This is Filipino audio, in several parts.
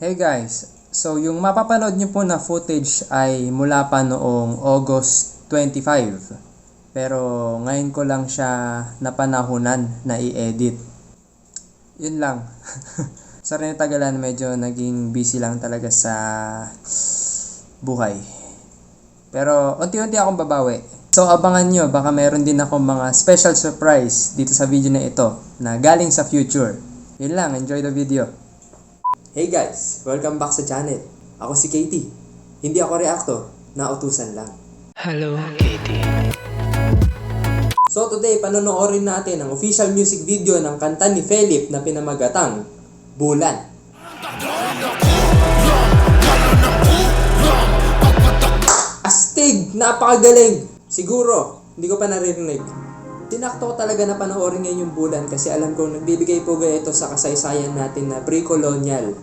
Hey guys, so yung mapapanood nyo po na footage ay mula pa noong August 25. Pero ngayon ko lang siya napanahunan na i-edit. Yun lang. Sorry na tagalan, medyo naging busy lang talaga sa buhay. Pero unti-unti akong babawi. So abangan nyo, baka meron din akong mga special surprise dito sa video na ito na galing sa future. Yun lang, enjoy the video. Hey guys, welcome back sa channel. Ako si Katie. Hindi ako reactor, nautusan lang. Hello, Katie. So today, panonoorin natin ang official music video ng kanta ni Philip na pinamagatang Bulan. Astig! Napakagaling! Siguro, hindi ko pa naririnig. Tinakto ko talaga na panoorin ngayon yung Bulan kasi alam kong nagbibigay po ito sa kasaysayan natin na pre-colonial.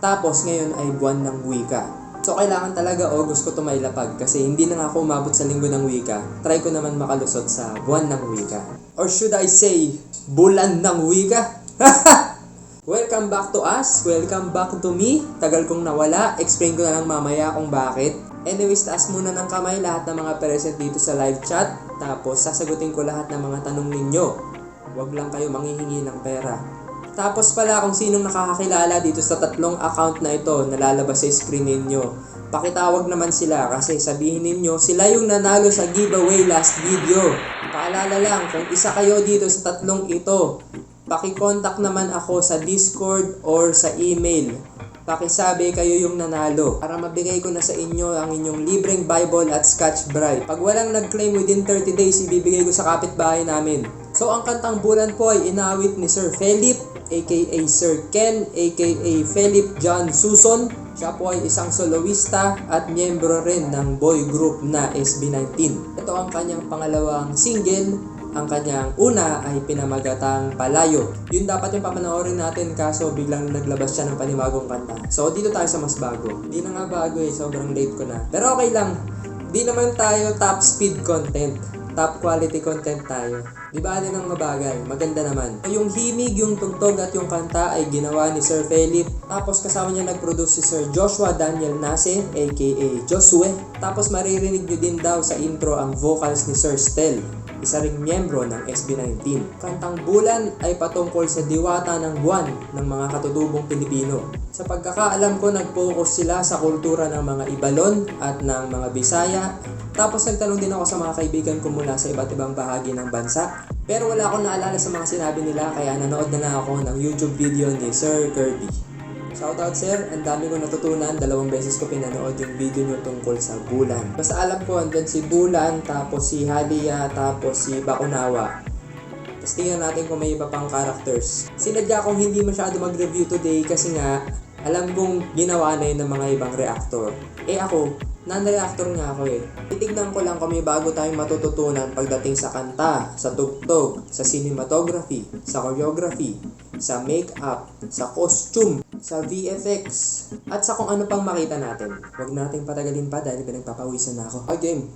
Tapos ngayon ay buwan ng wika. So kailangan talaga August ko tumailapag kasi hindi na nga ako umabot sa linggo ng wika. Try ko naman makalusot sa buwan ng wika. Or should I say, bulan ng wika? Welcome back to us. Welcome back to me. Tagal kong nawala. Explain ko na lang mamaya kung bakit. Anyways, taas muna ng kamay lahat ng mga present dito sa live chat. Tapos, sasagutin ko lahat ng mga tanong ninyo. Huwag lang kayo manghihingi ng pera. Tapos pala kung sinong nakakakilala dito sa tatlong account na ito na lalabas sa screen ninyo. Pakitawag naman sila kasi sabihin ninyo sila yung nanalo sa giveaway last video. Paalala lang, kung isa kayo dito sa tatlong ito, paki-contact naman ako sa Discord or sa email. Pakisabi kayo yung nanalo para mabigay ko na sa inyo ang inyong libreng Bible at Scotch Brite. Pag walang nag-claim within 30 days, ibibigay ko sa kapitbahay namin. So ang kantang Bulan po ay inawit ni Sir Philip, aka Sir Ken, aka Philip John Suson. Siya po ay isang soloista at miyembro rin ng boy group na SB19. Ito ang kanyang pangalawang single. Ang kanyang una ay pinamagatang Palayo. Yun dapat yung papanoorin natin kaso biglang naglabas siya ng panibagong kanta. So dito tayo sa mas bago. Di na nga bago sobrang late ko na. Pero okay lang. Di naman tayo top speed content. Top quality content tayo. Di ba din ang mabagay? Maganda naman. Yung himig, yung tugtog at yung kanta ay ginawa ni Sir Philip. Tapos kasama niya nag-produce si Sir Joshua Daniel Nase, aka Josue. Tapos maririnig nyo din daw sa intro ang vocals ni Sir Stel, isa ring miyembro ng SB19. Kantang Bulan ay patungkol sa diwata ng buwan ng mga katutubong Pilipino. Sa pagkakaalam ko, nag-focus sila sa kultura ng mga Ibalon at ng mga Bisaya. Tapos nagtanong din ako sa mga kaibigan ko mula sa iba't ibang bahagi ng bansa. Pero wala akong naalala sa mga sinabi nila kaya nanood na lang ako ng YouTube video ni Sir Kirby. Shoutout sir, ang dami ko natutunan, 2 beses ko pinanood yung video nyo tungkol sa Bulan. Basta alam ko, andun si Bulan, tapos si Halia, tapos si Bakunawa. Tapos tingnan natin kung may iba pang characters. Sinadya kong hindi masyado mag-review today kasi nga, alam kong ginawa na yun ng mga ibang reactor. Ako, non-reactor nga ako Titignan ko lang kung may bago tayong matututunan pagdating sa kanta, sa tugtog, sa cinematography, sa choreography, sa makeup, sa costume, sa VFX, at sa kung ano pang makita natin. Huwag nating patagalin pa dahil pinagpapawisan na ako. Game!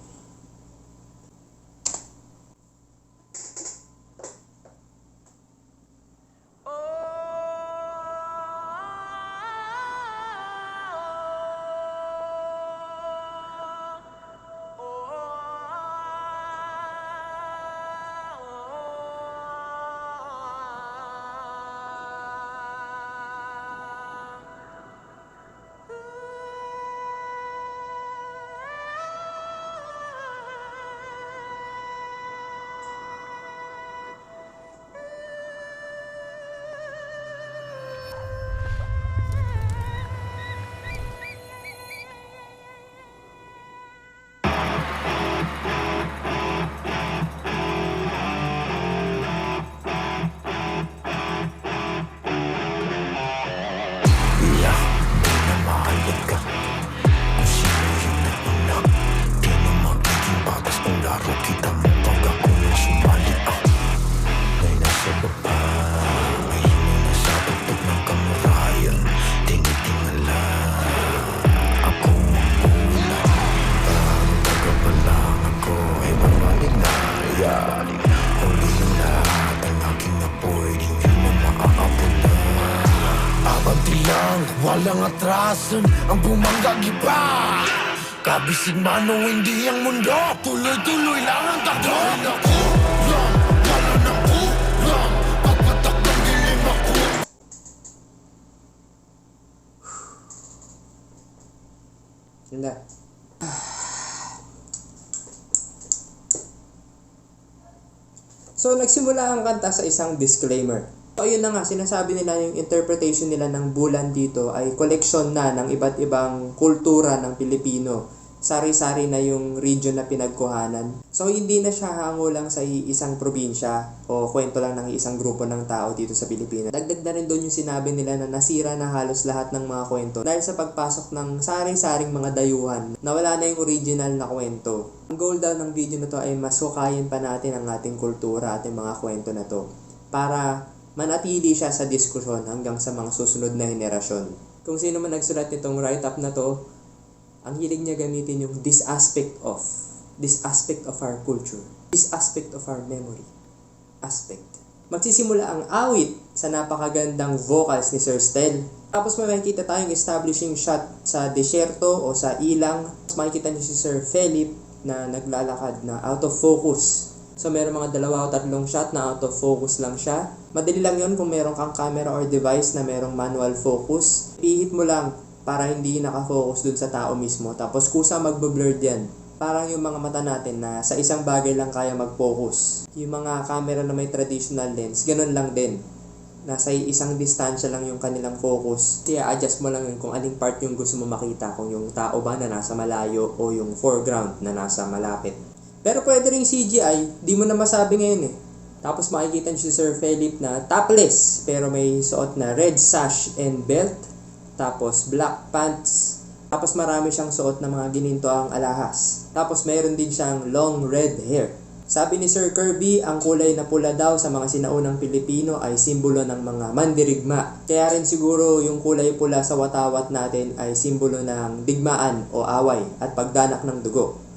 Wala Walang atrasan ang bumangga giba. Kabisig man o hindi ang mundo, tuloy-tuloy lang ang takbo. Wala na kulang, pagpatak ng dilim ako. Ganda. So, nagsimula ang kanta sa isang disclaimer. So, ayun na nga, sinasabi nila yung interpretation nila ng bulan dito ay koleksyon na ng iba't ibang kultura ng Pilipino. Sari-sari na yung region na pinagkuhanan. So, hindi na siya hango lang sa isang probinsya o kwento lang ng isang grupo ng tao dito sa Pilipinas. Dagdag na rin doon yung sinabi nila na nasira na halos lahat ng mga kwento dahil sa pagpasok ng sari-saring mga dayuhan na wala na yung original na kwento. Ang goal daw ng video na to ay masukayin pa natin ang ating kultura at yung mga kwento na to para manatili siya sa diskusyon hanggang sa mga susunod na henerasyon. Kung sino man nagsulat nitong write-up na to, ang hilig niya gamitin yung this aspect of our culture, this aspect of our memory aspect. Magsisimula ang awit sa napakagandang vocals ni Sir Stel. Tapos may makikita tayong establishing shot sa desyerto o sa ilang. Tapos makikita niyo si Sir Philip na naglalakad na out of focus. So meron mga 2 o 3 shot na out of focus lang siya. Madali lang yun kung meron kang camera or device na merong manual focus. Pihit mo lang para hindi nakafocus dun sa tao mismo. Tapos kusa magbe-blurred yan. Parang yung mga mata natin na sa isang bagay lang kaya mag-focus. Yung mga camera na may traditional lens, ganun lang din. Nasa isang distansya lang yung kanilang focus. Kaya adjust mo lang yun kung aling part yung gusto mo makita. Kung yung tao ba na nasa malayo o yung foreground na nasa malapit. Pero pwede rin CGI, di mo na masabi ngayon eh. Tapos makikita niyo si Sir Philip na topless pero may suot na red sash and belt. Tapos black pants. Tapos marami siyang suot na mga ginintoang alahas. Tapos mayroon din siyang long red hair. Sabi ni Sir Kirby, ang kulay na pula daw sa mga sinaunang Pilipino ay simbolo ng mga mandirigma. Kaya rin siguro yung kulay pula sa watawat natin ay simbolo ng digmaan o away at pagdanak ng dugo.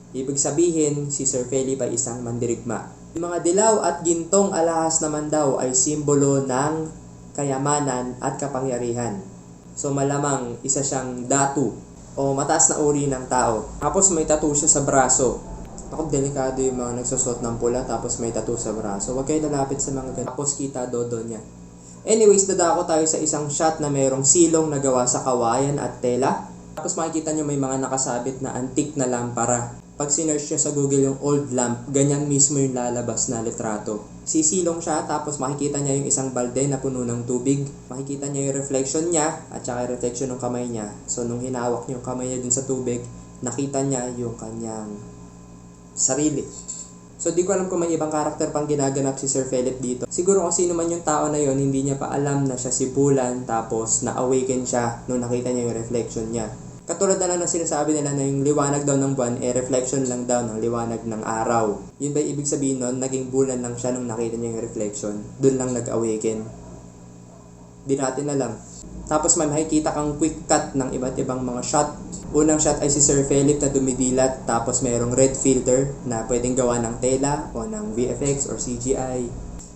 Ibig sabihin, si Sir Philip ay isang mandirigma. Yung mga dilaw at gintong alahas naman daw ay simbolo ng kayamanan at kapangyarihan. So malamang isa siyang datu o mataas na uri ng tao. Tapos may tattoo siya sa braso. Ako, delikado yung mga nagsusot ng pula tapos may tattoo sa braso. Huwag kayo lalapit sa mga ganyan. Tapos kita dodo niya. Anyways, dadako tayo sa isang shot na mayroong silong na gawa sa kawayan at tela. Tapos makikita nyo may mga nakasabit na antique na lampara. Pag sinearch nyo sa Google yung old lamp, ganyan mismo yung lalabas na litrato. Sisilong siya, tapos makikita niya yung isang balde na puno ng tubig. Makikita niya yung reflection niya, at saka yung reflection ng kamay niya. So, nung hinawak niya yung kamay niya dun sa tubig, nakita niya yung kanyang sarili. So, di ko alam kung may ibang karakter pang ginaganap si Sir Philip dito. Siguro kung sino man yung tao na yon, hindi niya pa alam na siya si Bulan, tapos na-awaken siya nung nakita niya yung reflection niya. Katulad na lang na sinasabi nila na yung liwanag daw ng buwan, reflection lang daw ng liwanag ng araw. Yun ba ibig sabihin nun, naging bulan lang siya nung nakita niya yung reflection. Doon lang nag-awaken. Di natin alam. Tapos may makikita kang quick cut ng iba't ibang mga shot. Unang shot ay si Sir Philip na dumidilat, tapos mayroong red filter na pwedeng gawa ng tela o ng VFX or CGI.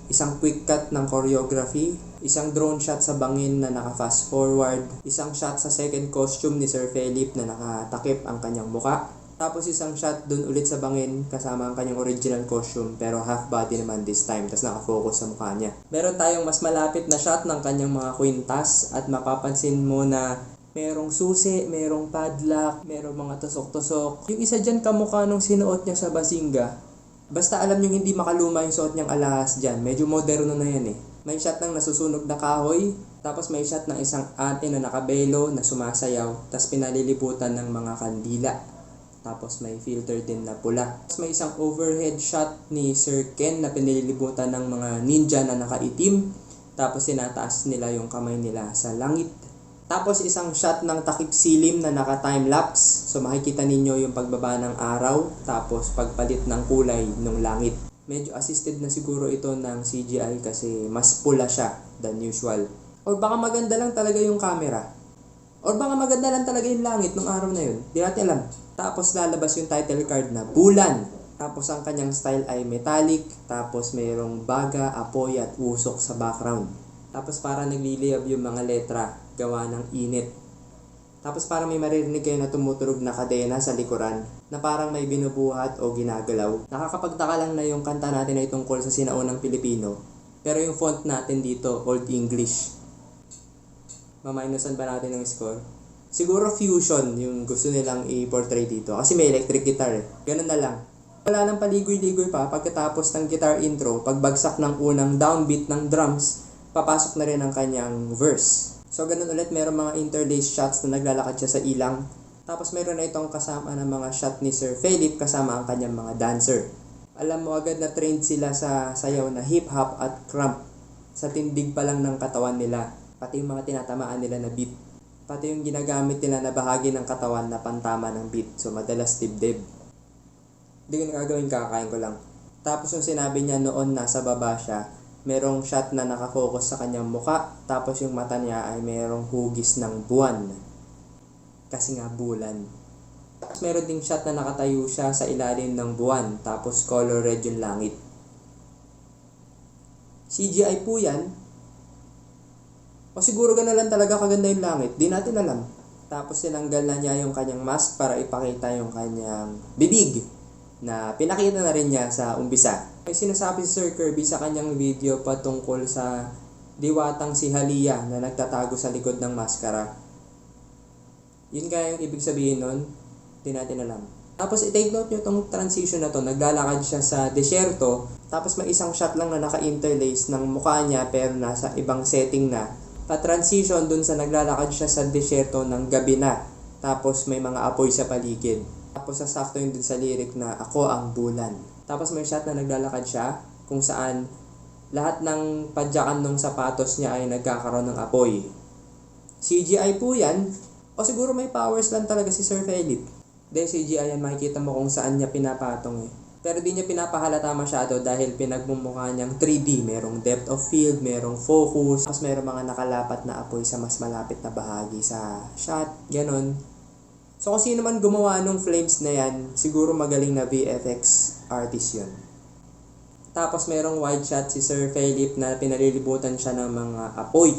Isang quick cut ng choreography. Isang drone shot sa bangin na naka-fast forward. Isang shot sa second costume ni Sir Philip na nakatakip ang kanyang muka. Tapos isang shot dun ulit sa bangin kasama ang kanyang original costume pero half body naman this time. Tapos nakafocus sa mukha niya. Meron tayong mas malapit na shot ng kanyang mga kwintas at mapapansin mo na merong susi, merong padlock, merong mga tusok-tusok. Yung isa dyan kamukha nung sinuot niya sa Basinga. Basta alam nyo hindi makaluma yung suot niyang alahas dyan. Medyo moderno na yan eh. May shot ng nasusunog na kahoy, tapos may shot ng isang ate na nakabelo na sumasayaw, tapos pinalilibutan ng mga kandila. Tapos may filter din na pula. Tapos may isang overhead shot ni Sir Ken na pinalilibutan ng mga ninja na nakaitim, tapos sinataas nila yung kamay nila sa langit. Tapos isang shot ng takip silim na naka-time-lapse, so makikita ninyo yung pagbaba ng araw, tapos pagpalit ng kulay ng langit. Medyo assisted na siguro ito ng CGI kasi mas pula siya than usual. Or baka maganda lang talaga yung camera. Or baka maganda lang talaga yung langit nung araw na yun. Di natin alam. Tapos lalabas yung title card na Bulan. Tapos ang kanyang style ay metallic. Tapos mayroong baga, apoy at usok sa background. Tapos para nagliliyab yung mga letra. gawa ng init. Tapos parang may maririnig kayo na tumutunog na kadena sa likuran na parang may binubuhat o ginagalaw. Nakakapagtaka lang na yung kanta natin ay tungkol sa sinaunang Pilipino. Pero yung font natin dito, Old English. Maminusan ba natin ng score? Siguro fusion yung gusto nilang i-portray dito. Kasi may electric guitar eh. Ganun na lang. Wala nang paligoy-ligoy pa pagkatapos ng guitar intro, pagbagsak ng unang downbeat ng drums, papasok na rin ang kanyang verse. So ganun ulit, meron mga interlaced shots na naglalakad siya sa ilang. Tapos meron na itong kasama ng mga shot ni Sir Philip kasama ang kanyang mga dancer. Alam mo agad na trained sila sa sayaw na hip-hop at crump. Sa tindig pa lang ng katawan nila, pati yung mga tinatamaan nila na beat. Pati yung ginagamit nila na bahagi ng katawan na pantama ng beat. So madalas dibdib. Hindi ko na gagawin, kakain ko lang. Tapos yung sinabi niya noon nasa baba siya, merong shot na nakafocus sa kanyang muka, tapos yung mata niya ay merong hugis ng buwan. Kasi nga bulan. Tapos meron ding shot na nakatayo siya sa ilalim ng buwan, tapos color red yung langit. CGI po yan. O siguro gano'n lang talaga kaganda yung langit, di natin alam. Tapos sinanggal na niya yung kanyang mask para ipakita yung kanyang bibig, na pinakita na rin niya sa umpisa. May sinasabi si Sir Kirby sa kanyang video patungkol sa diwatang si Halia na nagtatago sa likod ng maskara. Yun kaya yung ibig sabihin nun? Di natin alam. Tapos i-take note nyo itong transition na to. Naglalakad siya sa desyerto, tapos may isang shot lang na naka-interlace ng mukha niya pero nasa ibang setting na. Pa-transition dun sa naglalakad siya sa desyerto ng gabi na. Tapos may mga apoy sa paligid. Tapos sasakto yun dun sa lyric na ako ang bulan. Tapos may shot na naglalakad siya kung saan lahat ng padyakan ng sapatos niya ay nagkakaroon ng apoy. CGI po yan. O siguro may powers lang talaga si Sir Philip. Dahil CGI yan, makikita mo kung saan niya pinapatong eh. Pero di niya pinapahalata masyado dahil pinagmumukha niyang 3D. Merong depth of field, merong focus, tapos merong mga nakalapat na apoy sa mas malapit na bahagi sa shot. Ganon. So kung sino man gumawa ng flames na yan, siguro magaling na VFX artist yun. Tapos merong wide shot si Sir Philip na pinalilibutan siya ng mga apoy.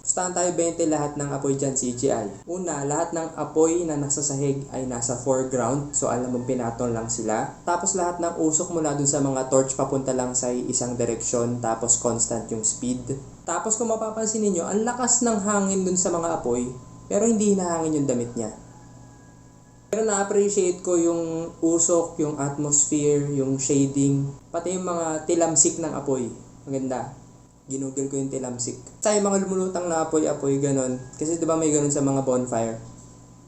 Pustahan tayo 20 lahat ng apoy dyan CGI. Una, lahat ng apoy na nasa sahig ay nasa foreground. So alam mong pinatol lang sila. Tapos lahat ng usok mula dun sa mga torch papunta lang sa isang direksyon. Tapos constant yung speed. Tapos kung mapapansin ninyo, ang lakas ng hangin dun sa mga apoy. Pero hindi hinahangin yung damit niya. Pero na-appreciate ko yung usok, yung atmosphere, yung shading, pati yung mga tilamsik ng apoy. Maganda. Ginugol ko yung tilamsik. Sa yung mga lumulutang na apoy-apoy, ganon. Kasi diba may ganon sa mga bonfire?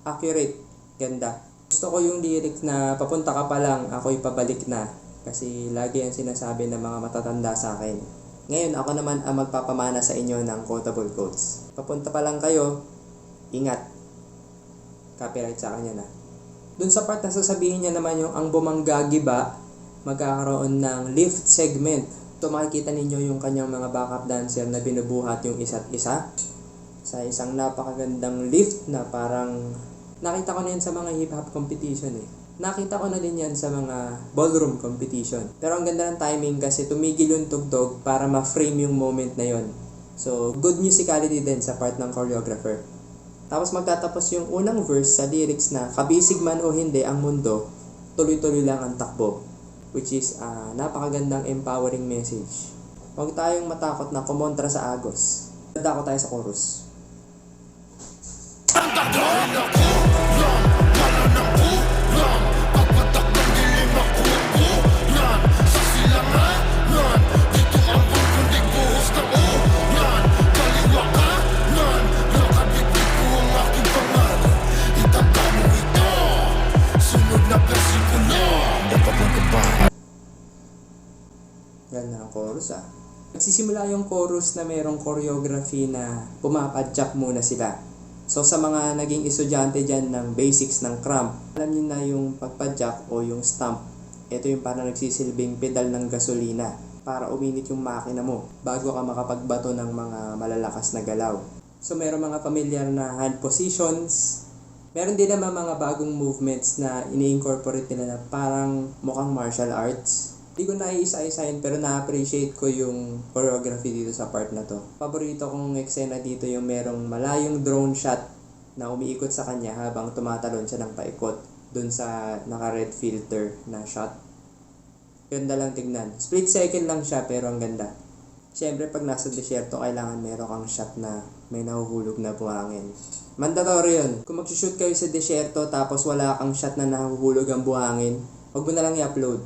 Accurate. Ganda. Gusto ko yung lyric na papunta ka pa lang, ako'y pabalik na. Kasi lagi yan sinasabi ng mga matatanda sa akin. Ngayon, ako naman ang magpapamana sa inyo ng quotable quotes. Papunta pa lang kayo, ingat. Copyright sa akin yan ah. Dun sa part na sasabihin niya naman yung ang bumanggagiba, magkakaroon ng lift segment. Ito makikita ninyo yung kanyang mga backup dancer na binubuhat yung isa't isa sa isang napakagandang lift na parang nakita ko na yan sa mga hip-hop competition eh. Nakita ko na din yan sa mga ballroom competition. Pero ang ganda ng timing kasi tumigil yung tugtog para ma-frame yung moment na yon. So, good musicality din sa part ng choreographer. Tapos magtatapos yung unang verse sa lyrics na kabisig man o hindi ang mundo, tuloy-tuloy lang ang takbo. Which is napakagandang empowering message. Huwag tayong matakot na kumontra sa agos. Dadako tayo sa chorus. Ganda ng chorus ah. Nagsisimula yung chorus na merong choreography na pumapadyak muna sila. So sa mga naging estudyante dyan ng basics ng cramp, alam niyo na yung pagpadyak o yung stomp. Ito yung parang nagsisilbing pedal ng gasolina para uminit yung makina mo bago ka makapagbato ng mga malalakas na galaw. So meron mga familiar na hand positions. Meron din naman mga bagong movements na ini-incorporate nila na parang mukhang martial arts. Di ko naiisa-isahin pero na-appreciate ko yung choreography dito sa part na to. Paborito kong eksena dito yung merong malayong drone shot na umiikot sa kanya habang tumatalon siya ng paikot dun sa naka-red filter na shot. Ganda lang tignan. Split second lang siya pero ang ganda. Siyempre pag nasa desyerto kailangan meron kang shot na may nahuhulog na buhangin. Mandatory yun. Kung mag-shoot kayo sa desyerto tapos wala kang shot na nahuhulog ang buhangin, huwag mo na lang i-upload.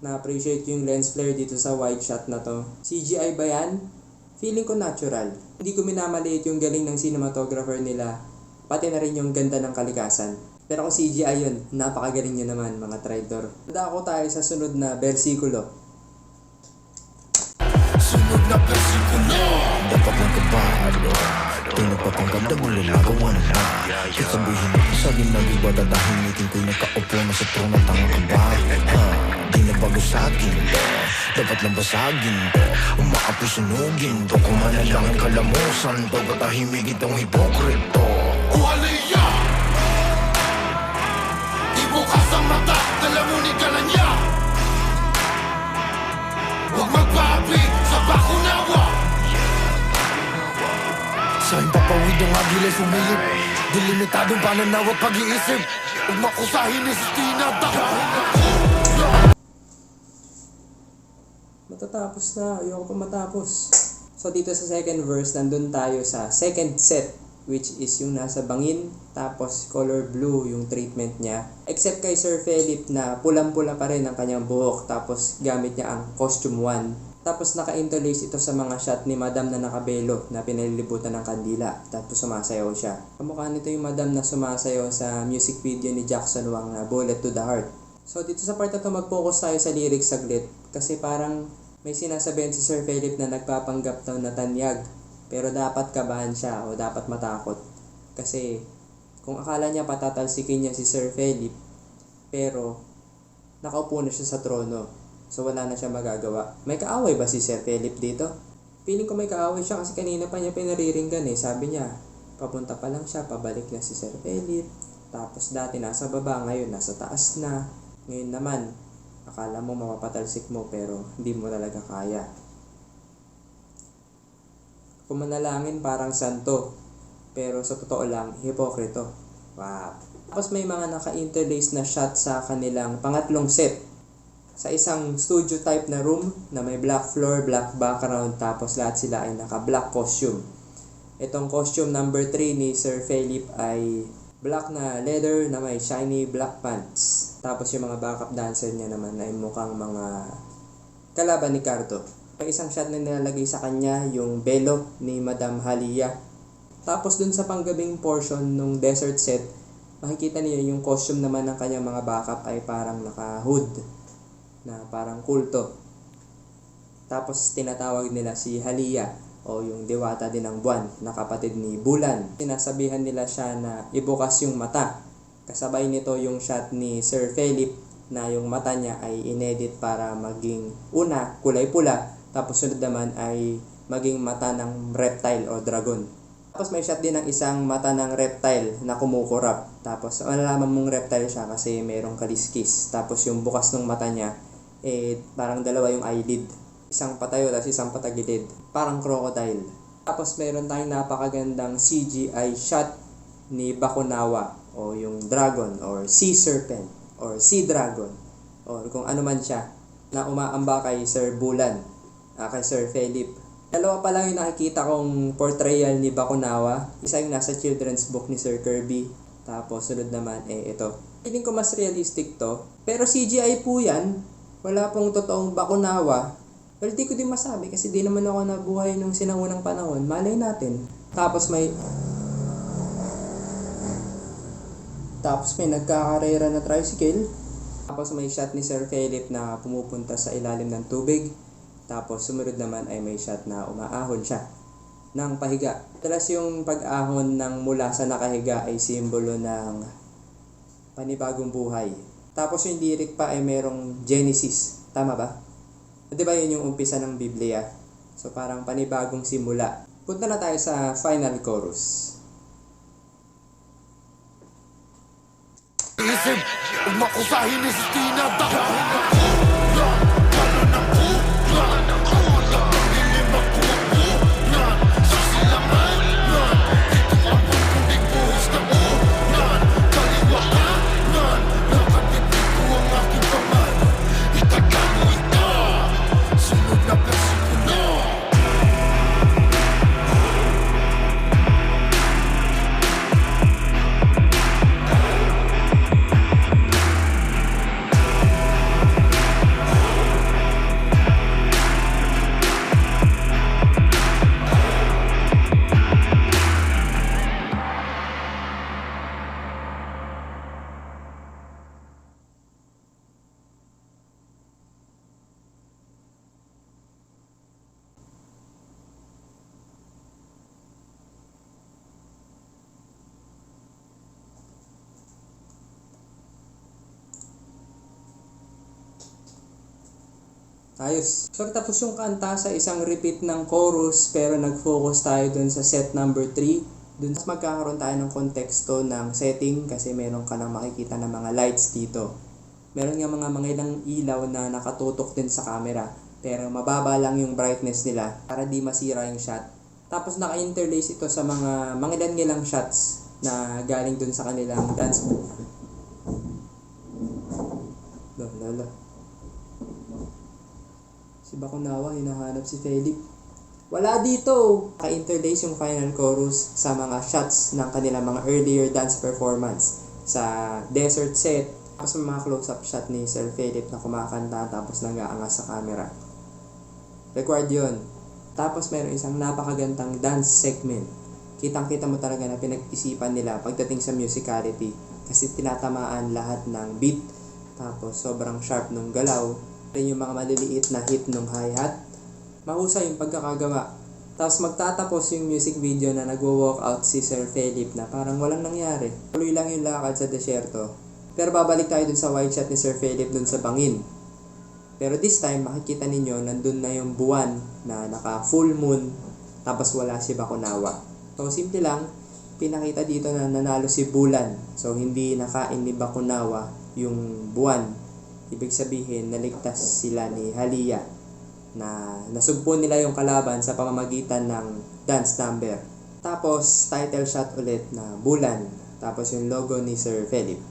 Na-appreciate yung lens flare dito sa wide shot na to. CGI ba yan? Feeling ko natural. Hindi ko minamaliit yung galing ng cinematographer nila, pati na rin yung ganda ng kalikasan. Pero kung CGI yun, napakagaling nyo naman mga traitor. Dako tayo sa sunod na bersikulo. Sunod na persikulo. Dapat lang kabado. Tunog pa pang ganda mo lalagawan na. Sasabihin mo sa akin na di ba dadahimitin ko'y nakaupo na sa trono tanga ka ba? Di na bago sa akin to. Dapat lang basagin to. Umaapoy sunugin to. Kung manalangin kalamusan to. Batahimik itong hipokrito. Uhalaya! Ibukas ang mata, dalamunin ka na niya. Huwag magpapi sa bakunawa. Sa impapawid ang agiles umilip. Dilimitadong pananaw at pag-iisip. Huwag makusahin ni Sistina. Matatapos na. Ayoko pa matapos. So dito sa second verse, nandun tayo sa second set, which is yung nasa bangin, tapos color blue yung treatment niya. Except kay Sir Philip na pulang-pula pa rin ang kanyang buhok, tapos gamit niya ang costume 1. Tapos naka-interlace ito sa mga shot ni Madam na nakabelo na pinalilibutan ng kandila, tapos sumasayaw siya. Kamukha nito yung Madam na sumasayaw sa music video ni Jackson Wang na Bullet to the Heart. So dito sa part na to mag-focus tayo sa lyrics saglit, kasi parang may sinasabihan si Sir Philip na nagpapanggap daw na tanyag. Pero dapat kabahan siya o dapat matakot. Kasi kung akala niya patatalsikin niya si Sir Philip, pero nakaupo na siya sa trono. So wala na siya magagawa. May kaaway ba si Sir Philip dito? Feeling ko may kaaway siya kasi kanina pa niya pinariringgan eh. Sabi niya, papunta pa lang siya, pabalik na si Sir Philip. Tapos dati nasa baba, ngayon nasa taas na. Ngayon naman, akala mo mapapatalsik mo pero hindi mo talaga kaya. Kung manalangin parang santo, pero sa totoo lang, hipokrito. Wow. Tapos may mga naka-interlace na shot sa kanilang pangatlong set. Sa isang studio type na room na may black floor, black background, tapos lahat sila ay naka-black costume. Itong costume number 3 ni Sir Philip ay black na leather na may shiny black pants. Tapos yung mga backup dancer niya naman ay mukhang mga kalaban ni Carto. Ang isang shot na nilalagay sa kanya yung belo ni Madam Halia. Tapos dun sa panggabing portion ng desert set, makikita niyo yung costume naman ng kanyang mga backup ay parang naka-hood na parang kulto. Tapos tinatawag nila si Halia o yung diwata din ng buwan na kapatid ni Bulan. Sinasabihan nila siya na ibukas yung mata. Kasabay nito yung shot ni Sir Philip na yung mata niya ay inedit para maging una kulay pula, tapos sunod naman ay maging mata ng reptile o dragon. Tapos may shot din ng isang mata ng reptile na kumukurap. Tapos malalaman mong reptile siya kasi merong kaliskis. Tapos yung bukas ng mata niya parang dalawa yung eyelid. Isang patayo tapos isang patagilid. Parang crocodile. Tapos meron tayong napakagandang CGI shot ni Bakunawa o yung dragon or sea serpent or sea dragon or kung ano man siya na umaamba kay Sir Bulan, kay Sir Philip. Dalawa pa lang yung nakikita kong portrayal ni Bakunawa. Isa yung nasa children's book ni Sir Kirby. Tapos sunod naman ito. Feeling ko mas realistic to. Pero CGI po yan. Wala pong totoong Bakunawa. Well, di ko din masabi kasi di naman ako nabuhay nung sinangunang panahon. Malay natin. Tapos may nagkakarera na tricycle. Tapos may shot ni Sir Philip na pumupunta sa ilalim ng tubig. Tapos sumunod naman ay may shot na umaahon siya ng pahiga. Talas yung pag-ahon ng mula sa nakahiga ay simbolo ng panibagong buhay. Tapos yung lyric pa ay merong Genesis. Tama ba? Diba yun yung umpisa ng Biblia? So parang panibagong simula. Punta na tayo sa final chorus. Isip, huwag makusahin ni Sistina. Ayos. So tapos yung kanta sa isang repeat ng chorus pero nag-focus tayo dun sa set number 3. Dun magkakaroon tayo ng konteksto ng setting kasi meron ka nang makikita ng mga lights dito. Meron nga mga ilang ilaw na nakatutok din sa camera pero mababa lang yung brightness nila para di masira yung shot. Tapos naka-interlace ito sa mga ilang shots na galing dun sa kanilang dance move. Lala. Si Bakunawa, hinahanap si Philip. Wala dito! Ka-interlace yung final chorus sa mga shots ng kanilang mga earlier dance performance sa desert set. Tapos mga close-up shot ni Sir Philip na kumakanta tapos nag-aangas sa camera. Required yun. Tapos meron isang napakagandang dance segment. Kitang-kita mo talaga na pinag-isipan nila pagdating sa musicality kasi tinatamaan lahat ng beat. Tapos sobrang sharp nung galaw. Rin yung mga maliliit na hit nung hi-hat. Mahusay yung pagkakagawa. Tapos magtatapos yung music video na nagwo-walk out si Sir Philip na parang walang nangyari. Tuloy lang yung lakad sa desyerto. Pero babalik tayo dun sa wide shot ni Sir Philip dun sa bangin. Pero this time, makikita ninyo, nandun na yung buwan na naka full moon. Tapos wala si Bakunawa. So simple lang, pinakita dito na nanalo si Bulan. So hindi nakain ni Bakunawa yung buwan. Ibig sabihin, naligtas sila ni Halia na nasugpo nila yung kalaban sa pamamagitan ng dance number. Tapos, title shot ulit na Bulan. Tapos yung logo ni Sir Philip.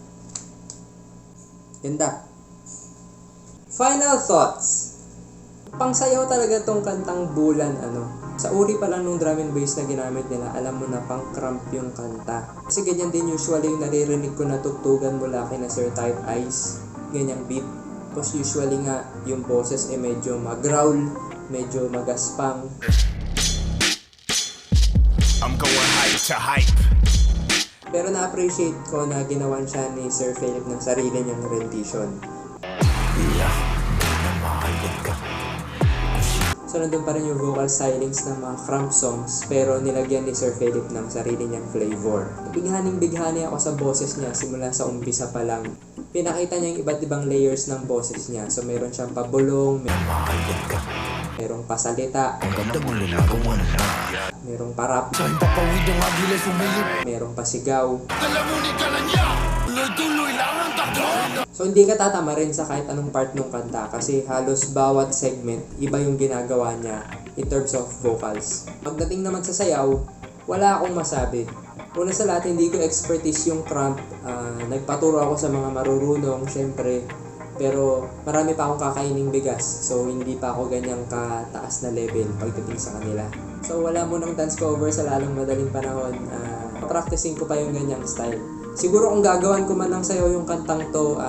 Ganda. Final thoughts. Pangsayaw talaga tong kantang Bulan, Sa uri pa lang nung drum and bass na ginamit nila, alam mo na pang cramp yung kanta. Kasi ganyan din usually yung naririnig ko na tugtugan mula kina Sir Tight Eyes. Ganyang beat. Tapos usually nga, yung boses ay medyo mag-growl, medyo magaspang. I'm going hype to hype. Pero na-appreciate ko na ginawan siya ni Sir Philip ng sarili niyang rendition. So nandun pa rin yung vocal stylings ng mga cramp songs pero nilagyan ni Sir Philip ng sarili niyang flavor. Bighaning-bighani ako sa boses niya simula sa umpisa pa lang. Pinakita niya yung iba't ibang layers ng boses niya. So meron siyang pabulong, merong pasalita, merong parap, merong pasigaw. So hindi ka tatama rin sa kahit anong part ng kanta kasi halos bawat segment iba yung ginagawa niya in terms of vocals. Pagdating naman sa sayaw, wala akong masabi. Una sa lahat, hindi ko expertise yung cramp. Nagpaturo ako sa mga marurunong, syempre. Pero marami pa akong kakaining bigas. So hindi pa ako ganyang kataas na level pagdating sa kanila. So wala mo ng dance cover sa lalong madaling panahon. Practicing ko pa yung ganyang style. Siguro kung gagawan ko man ng sayaw yung kantang to,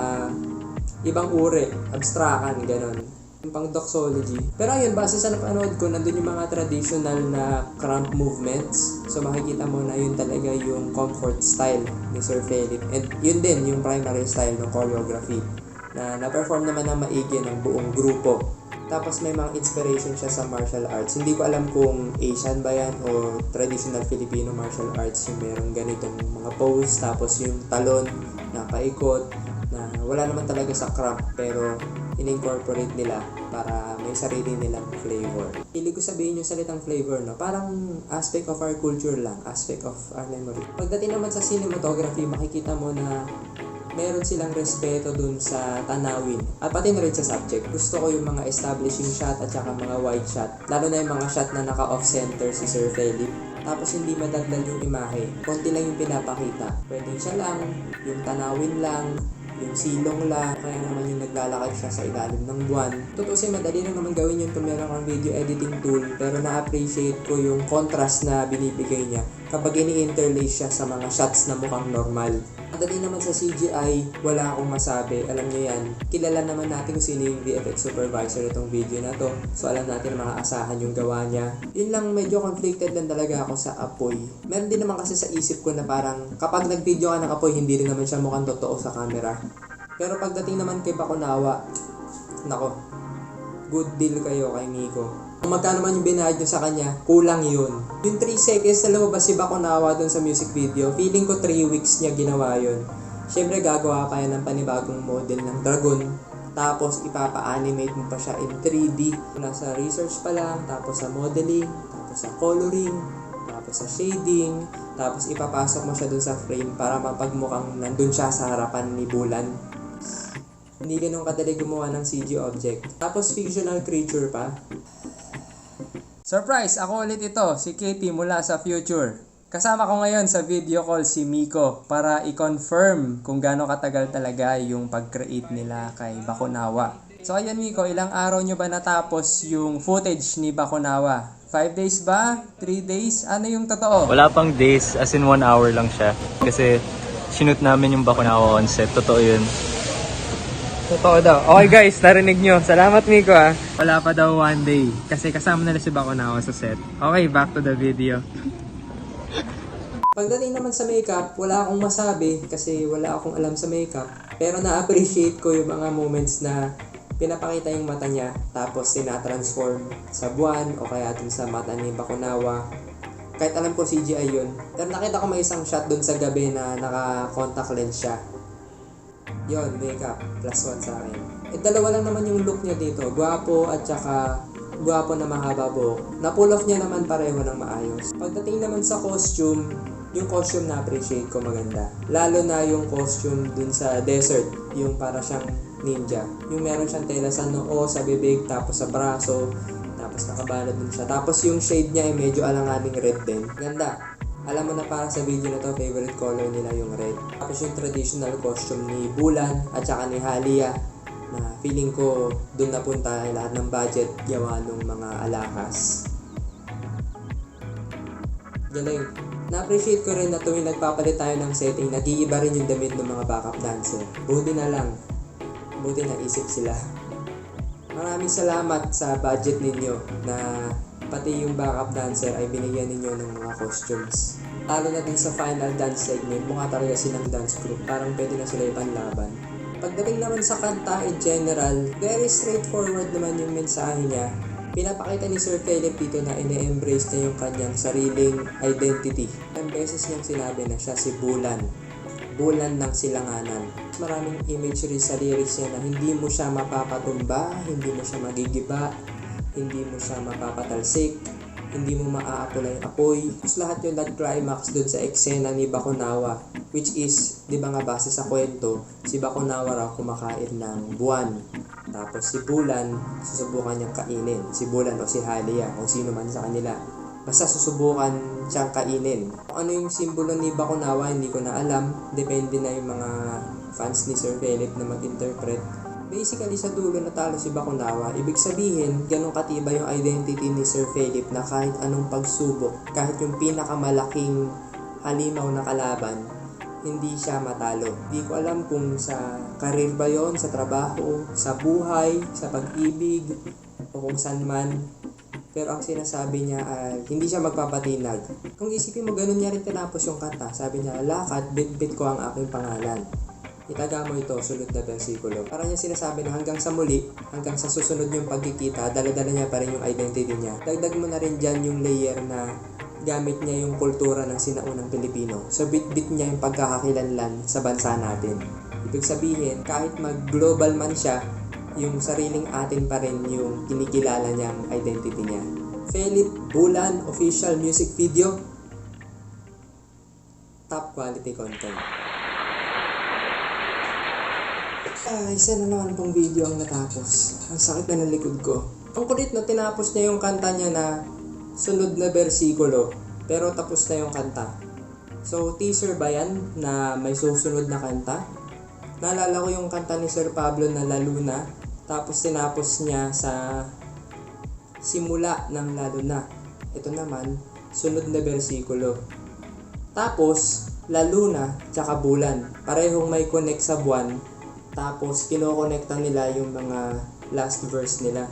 ibang uri, abstrakan, ganon. Yung pang doxology. Pero ayun, base sa napanood ko, nandun yung mga traditional na cramp movements. So makikita mo na yun talaga yung comfort style ni Sir Philip. And yun din yung primary style ng choreography na na-perform naman ng maigi ng buong grupo. Tapos may mga inspiration siya sa martial arts. Hindi ko alam kung Asian ba yan o traditional Filipino martial arts yung merong ganitong mga pose. Tapos yung talon na paikot na wala naman talaga sa cramp pero in-incorporate nila para may sarili nilang flavor. Hindi ko sabihin yung salitang flavor, no? Parang aspect of our culture lang, aspect of our memory. Pagdating naman sa cinematography, makikita mo na meron silang respeto dun sa tanawin at pati na rin sa subject. Gusto ko yung mga establishing shot at saka mga wide shot, lalo na yung mga shot na naka-off-center si Sir Philip. Tapos hindi madagdag yung imahe, konti lang yung pinapakita. Pwedeng siya lang, yung tanawin lang, yung silong lang, kaya naman yung naglalakad siya sa ilalim ng buwan. Tutusin, madali lang naman gawin yun kung meron kang video editing tool, pero na-appreciate ko yung contrast na binibigay niya kapag ini-interlace siya sa mga shots na mukhang normal. Madali naman sa CGI, wala akong masabi. Alam niyo yan, kilala naman natin kung sino yung VFX supervisor itong video na to. So alam natin na makaasahan yung gawa niya. Yun lang, medyo conflicted lang talaga ako sa apoy. Meron din naman kasi sa isip ko na parang kapag nag-video ka ng apoy, hindi rin naman siya mukhang totoo sa camera. Pero pagdating naman kay Bakunawa, nako, good deal kayo kay Miko. Kung magkano man yung binayad nyo sa kanya, kulang yun. Yung 3 seconds na lumabas si Bakunawa dun sa music video, feeling ko 3 weeks niya ginawa yun. Siyempre gagawa pa yan ng panibagong model ng dragon. tapos ipapa-animate mo pa siya in 3D. Nasa research pa lang, tapos sa modeling, tapos sa coloring, tapos sa shading, tapos ipapasok mo siya dun sa frame para mapagmukhang nandun siya sa harapan ni Bulan. Hindi ganun kadali gumawa ng CG object. Tapos fictional creature pa. Surprise! Ako ulit ito, si Katie mula sa future. Kasama ko ngayon sa video call si Miko para i-confirm kung gaano katagal talaga yung pag-create nila kay Bakunawa. So ayan Miko, ilang araw nyo ba natapos yung footage ni Bakunawa? 5 days ba? 3 days? Ano yung totoo? Wala pang days, as in 1 hour lang siya. Kasi shoot namin yung Bakunawa on set. Totoo yun. Totoo daw. Okay guys, narinig nyo. Salamat Miko ah. Wala pa daw 1 day. Kasi kasama nila si Bakunawa sa set. Okay, back to the video. Pagdating naman sa makeup, wala akong masabi kasi wala akong alam sa makeup. Pero na-appreciate ko yung mga moments na pinapakita yung mata niya tapos sinatransform sa buwan o kaya dun sa mata ni Bakunawa. Kahit alam ko CGI yun. Pero nakita ko may isang shot dun sa gabi na naka-contact lens siya. Yon, makeup, +1 sa akin. Dalawa lang naman yung look niya dito. Gwapo at saka gwapo na mahaba buhok. Na-pull off niya naman pareho ng maayos. Pagdating naman sa costume, yung costume na-appreciate ko maganda. Lalo na yung costume dun sa desert, yung para siyang ninja. Yung meron siyang tela sa noo, sa bibig, tapos sa braso, tapos nakabalot din siya. Tapos yung shade niya ay medyo alanganing red din. Ganda. Alam mo na para sa video na to, favorite color nila yung red. Tapos yung traditional costume ni Bulan at saka ni Halia na feeling ko dun napunta lahat ng budget gawa ng mga alahas. Galing. Na-appreciate ko rin na tuwing nagpapalit tayo ng setting, nag-iiba rin yung damit ng mga backup dancer. Buti na lang. Buti naisip sila. Maraming salamat sa budget ninyo na pati yung backup dancer ay binigyan ninyo ng mga costumes. Lalo na din sa final dance segment, mukha talaga silang dance group. Parang pwede na sila ipanlaban. Pagdating naman sa kanta in general, very straightforward naman yung mensahe niya. Pinapakita ni Sir Philip dito na ine-embrace niya yung kanyang sariling identity. Ang beses niyang sinabi na siya si Bulan. Bulan ng silanganan. Maraming imagery sa lyrics niya na hindi mo siya mapapatumba, hindi mo siya magigiba, hindi mo siya mapapatalsik, hindi mo maaapoy-apoy. Tapos lahat yung nag-climax dun sa eksena ni Bakunawa, which is, di ba nga base sa kwento, si Bakunawa raw kumakain ng buwan. Tapos si Bulan, susubukan niyang kainin. Si Bulan o si Halia, o sino man sa kanila. Basta susubukan siyang kainin. Kung ano yung simbolo ni Bakunawa, hindi ko na alam. Depende na yung mga fans ni Sir Philip na mag-interpret. Basically, sa dulo natalo si Bakunawa. Ibig sabihin, ganun katibay yung identity ni Sir Philip na kahit anong pagsubok, kahit yung pinakamalaking halimaw na kalaban, hindi siya matalo. Di ko alam kung sa karir ba yon, sa trabaho, sa buhay, sa pag-ibig, o kung saan man. Pero ang sinasabi niya ay hindi siya magpapatinag. Kung isipin mo, ganun niya rin tinapos yung kanta. Sabi niya, lakad, bit-bit ko ang aking pangalan. Itaga mo ito, sunod na versikulo. Parang niya sinasabi na hanggang sa muli, hanggang sa susunod yung pagkikita, dala-dala niya pa rin yung identity niya. Dagdag mo na rin dyan yung layer na gamit niya yung kultura ng sinaunang Pilipino. So bit-bit niya yung pagkakakilanlan sa bansa natin. Ibig sabihin, kahit mag-global man siya, yung sariling atin pa rin yung kinikilala niyang identity niya. Philip Bulan official music video. Top quality content. Isa na naman pong video ang natapos. Ang sakit na ng likod ko. Ang kulit na tinapos niya yung kanta niya na sunod na bersikulo, pero tapos na yung kanta. So, teaser ba yan na may susunod na kanta? Naalala ko yung kanta ni Sir Pablo na La Luna, tapos tinapos niya sa simula ng La Luna. Ito naman, sunod na bersikulo. Tapos, La Luna, tsaka Bulan. Parehong may connect sa buwan. Tapos, kinokonekta nila yung mga last verse nila.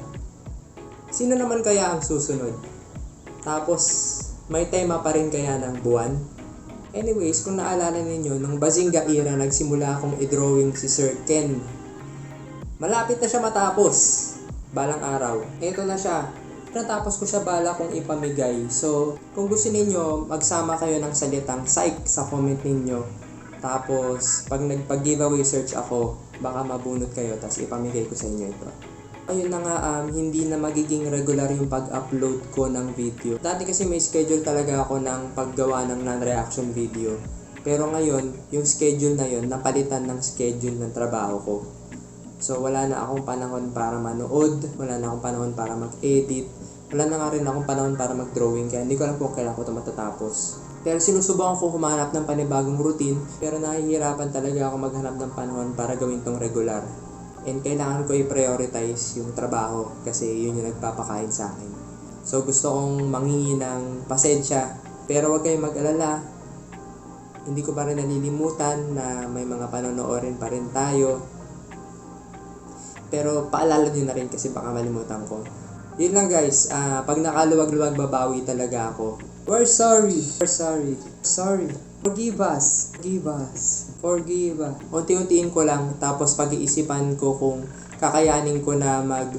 Sino naman kaya ang susunod? Tapos, may tema pa rin kaya ng buwan? Anyways, kung naalala ninyo, nung Bazinga era, nagsimula akong i-drawing si Sir Ken. Malapit na siya matapos. Balang araw. Ito na siya. Natapos ko siya bala kong ipamigay. So, kung gusto ninyo, magsama kayo ng salitang psych sa comment ninyo. Tapos, pag nagpag-giveaway search ako, baka mabunot kayo, tapos ipamigay ko sa inyo ito. Ayun na nga, hindi na magiging regular yung pag-upload ko ng video. Dati kasi may schedule talaga ako ng paggawa ng non-reaction video. Pero ngayon, yung schedule na yun, napalitan ng schedule ng trabaho ko. So, wala na akong panahon para manood, wala na akong panahon para mag-edit, wala na nga rin akong panahon para mag-drawing, kaya hindi ko alam kung kailan ko ito matatapos. Pero sinusubukan ko humanap ng panibagong routine, pero nahihirapan talaga ako maghanap ng panahon para gawin tong regular. And kailangan ko i-prioritize yung trabaho kasi yun yung nagpapakain sa akin. So gusto kong manghingi ng pasensya, pero huwag kayong mag-alala. Hindi ko pa rin nalilimutan na may mga panonoorin pa rin tayo. Pero paalala nyo na rin kasi baka malimutan ko. Yun lang guys, pag nakaluwag-luwag babawi talaga ako. We're sorry. Forgive us. Forgive us. Unti-untiin ko lang, tapos pag-iisipan ko kung kakayanin ko na mag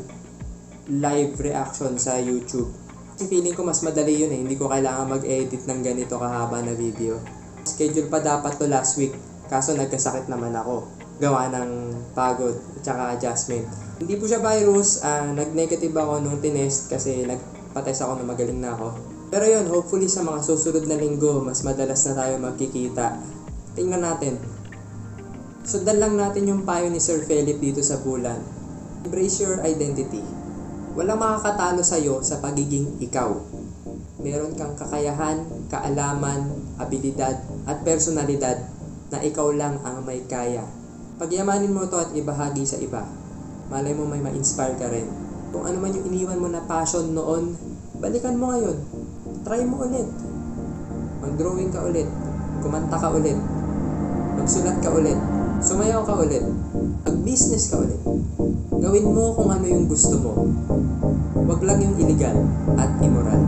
live reaction sa YouTube. Kasi feeling ko mas madali yun eh. Hindi ko kailangan mag-edit ng ganito kahaba na video. Schedule pa dapat to last week. Kaso nagkasakit naman ako. Gawa ng pagod at saka adjustment. Hindi po siya virus. Nag-negative ako nung tinest kasi nagpa-test ako na magaling na ako. Pero yun, hopefully sa mga susunod na linggo, mas madalas na tayo magkikita. Tingnan natin. Sundan lang natin yung payo ni Sir Philip dito sa Bulan. Embrace your identity. Walang makakatalo sa'yo sa pagiging ikaw. Meron kang kakayahan, kaalaman, abilidad, at personalidad na ikaw lang ang may kaya. Pagyamanin mo to at ibahagi sa iba. Malay mo may ma-inspire ka rin. Kung ano man yung iniwan mo na passion noon, balikan mo ngayon. Try mo ulit. Mag-drawing ka ulit. Kumanta ka ulit. Magsulat ka ulit. Sumayaw ka ulit. Mag-business ka ulit. Gawin mo kung ano yung gusto mo. Wag lang yung illegal at immoral.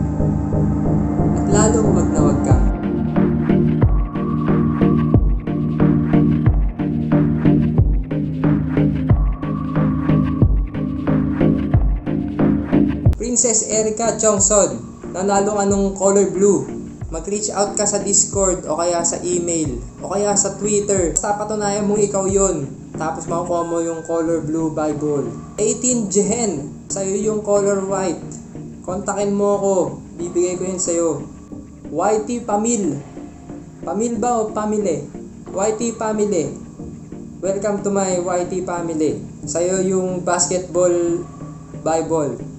At lalong wag na wag kang Princess Erica Chongson, nanalo ka nung color blue. Mag-reach out ka sa Discord o kaya sa email o kaya sa Twitter. Basta patunayan mong ikaw yon. Tapos makukuha mo yung color blue Bible. 18 Jehen, sa'yo yung color white. Kontakin mo ako, bibigay ko yun sa'yo. YT Pamil. Pamil ba o Pamile? YT Pamile. Welcome to my YT Family. Sa'yo yung basketball Bible.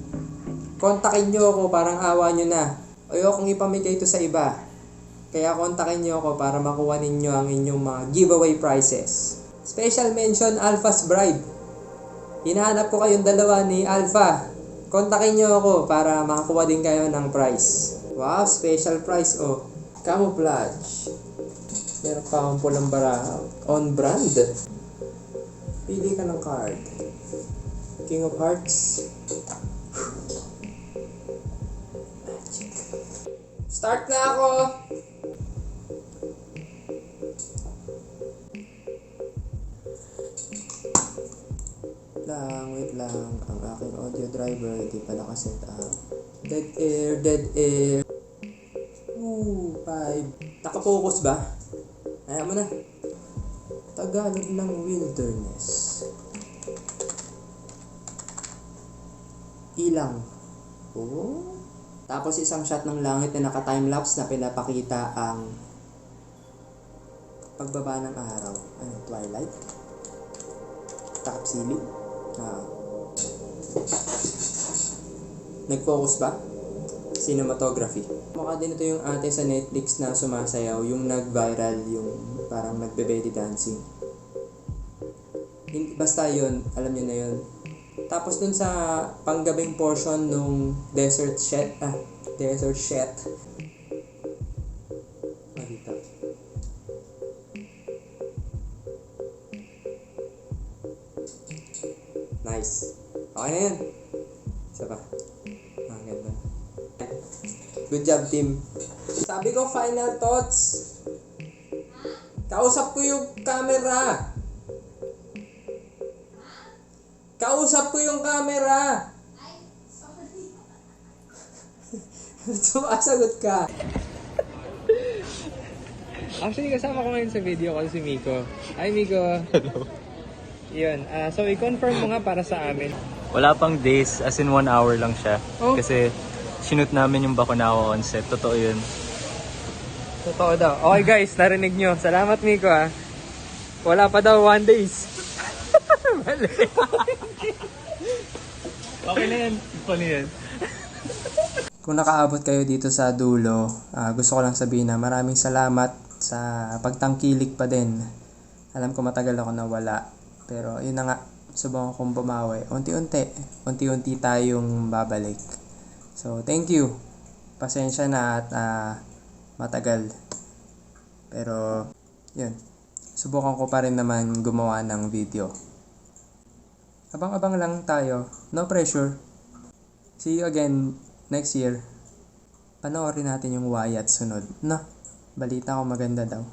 Kontakin nyo ako, parang awa nyo na. Ayokong ipamigay ito sa iba. Kaya kontakin nyo ako para makuha ninyo ang inyong mga giveaway prizes. Special mention, Alpha's Bride. Hinahanap ko kayong dalawa ni Alpha. Kontakin nyo ako para makakuha din kayo ng prize. Wow, special prize oh. Camouflage. Meron pa akong pulang baraha. On brand. Pili ka ng card. King of Hearts. Magic. Start na ako! Wait lang. Ang aking audio driver, di pala ka-set up. Dead air. 5. Nakapokus ba? Ayaw mo na. Tagalog ng wilderness. Ilang. Oh. Tapos isang shot ng langit na naka-timelapse na pinapakita ang pagbaba ng araw. Ano, twilight? Takap siling? Nag-focus ba? Cinematography. Mukha din ito yung ate sa Netflix na sumasayaw, yung nag-viral, yung parang nagbe-belly dancing. Basta yun, alam nyo na yun. Tapos dun sa panggabing portion nung desert shot. Malita. Nice. Okay na yan. Isa pa. Ang ganda. Good job, team. Sabi ko, final thoughts. Kausap ko yung camera. Kausap ko yung camera. Sumasagot ka. Actually, kasama ko ngayon sa video call si Miko. Hi, Miko. Hello. Yun. So, i-confirm mo nga para sa amin. Wala pang days, as in 1 hour lang siya. Oh. Kasi sinut namin yung Bakunao on set. Totoo yun. Totoo daw. Okay guys, narinig nyo. Salamat, Miko ah. Wala pa daw 1 days. Mali. Okay na yan. Paano yan? Kung nakaabot kayo dito sa dulo, gusto ko lang sabihin na maraming salamat sa pagtangkilik pa din. Alam ko matagal ako nawala. Pero yun na nga, subukan kong bumawi. Unti-unti tayong babalik. So, thank you. Pasensya na at matagal. Pero, yun. Subukan ko pa rin naman gumawa ng video. Abang-abang lang tayo. No pressure. See you again next year. Panoorin natin yung Wyatt sunod. Na, balita ko maganda daw.